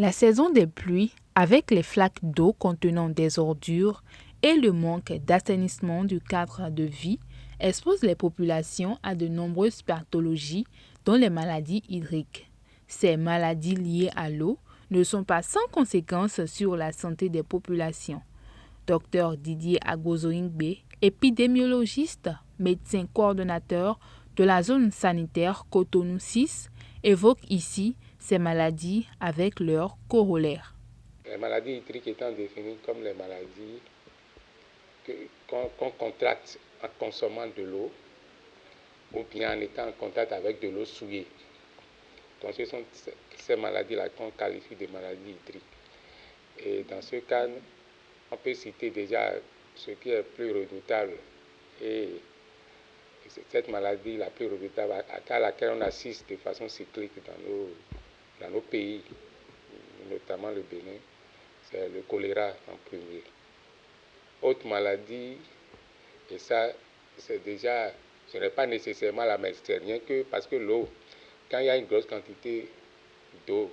La saison des pluies, avec les flaques d'eau contenant des ordures et le manque d'assainissement du cadre de vie, expose les populations à de nombreuses pathologies, dont les maladies hydriques. Ces maladies liées à l'eau ne sont pas sans conséquences sur la santé des populations. Dr Didier Agbozoingbe, épidémiologiste, médecin coordonnateur de la zone sanitaire Cotonou 6, évoque ici ces maladies avec leurs corollaires. Les maladies hydriques étant définies comme les maladies qu'on contracte en consommant de l'eau ou bien en étant en contact avec de l'eau souillée. Donc ce sont ces maladies-là qu'on qualifie de maladies hydriques. Et dans ce cas, on peut citer déjà ce qui est plus redoutable et cette maladie la plus redoutable à laquelle on assiste de façon cyclique dans nos pays, notamment le Bénin, c'est le choléra en premier. Autre maladie, et ça, c'est déjà, ce n'est pas nécessairement la même, c'est rien que parce que l'eau, quand il y a une grosse quantité d'eau,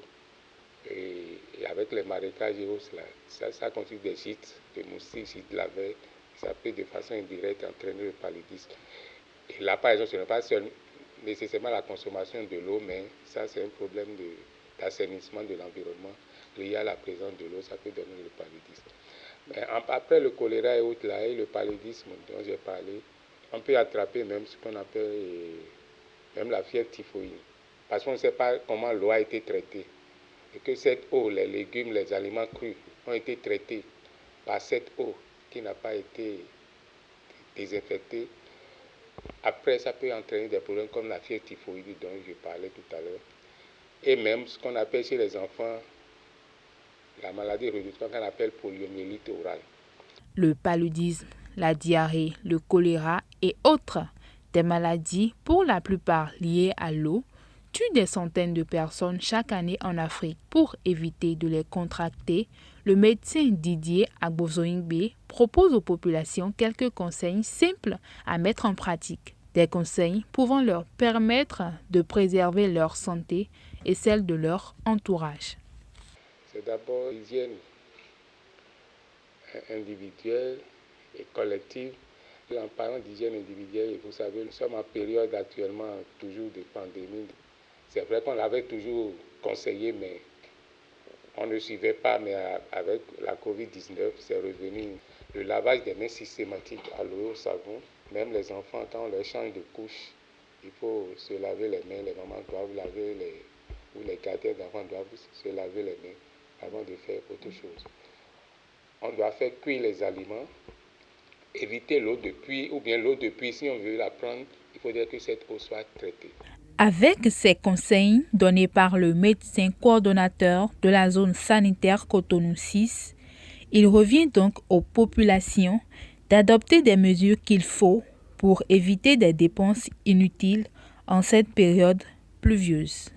et avec les marécages et autres, ça constitue des gîtes de moustiques, gîtes laveurs, ça peut de façon indirecte entraîner le paludisme. Et là, par exemple, ce n'est pas nécessairement la consommation de l'eau, mais ça, c'est un problème d'assainissement de l'environnement lié à la présence de l'eau, ça peut donner le paludisme. Mais après le choléra et autres, là, et le paludisme dont j'ai parlé, on peut attraper même ce qu'on appelle même la fièvre typhoïde, parce qu'on ne sait pas comment l'eau a été traitée. Et que cette eau, les légumes, les aliments crus ont été traités par cette eau qui n'a pas été désinfectée. Après, ça peut entraîner des problèmes comme la fièvre typhoïde dont je parlais tout à l'heure. Et même ce qu'on appelle chez les enfants, la maladie redoutable qu'on appelle poliomyélite orale. Le paludisme, la diarrhée, le choléra et autres, des maladies pour la plupart liées à l'eau, tuent des centaines de personnes chaque année en Afrique. Pour éviter de les contracter, le médecin Didier Agbozoingbe propose aux populations quelques conseils simples à mettre en pratique. Des conseils pouvant leur permettre de préserver leur santé et celle de leur entourage. C'est d'abord l'hygiène individuelle et collective. Et en parlant d'hygiène individuelle, vous savez, nous sommes en période actuellement toujours de pandémie. C'est vrai qu'on l'avait toujours conseillé, mais on ne suivait pas. Mais avec la COVID-19, c'est revenu. Le lavage des mains systématique à l'eau, au savon. Même les enfants, quand on leur change de couche, il faut se laver les mains. Les mamans doivent laver ou les gardiens d'enfants doivent se laver les mains avant de faire autre chose. On doit faire cuire les aliments, éviter l'eau de pluie, ou bien l'eau de pluie, si on veut la prendre, il faudrait que cette eau soit traitée. Avec ces conseils donnés par le médecin coordonnateur de la zone sanitaire Cotonou 6, il revient donc aux populations d'adopter des mesures qu'il faut pour éviter des dépenses inutiles en cette période pluvieuse.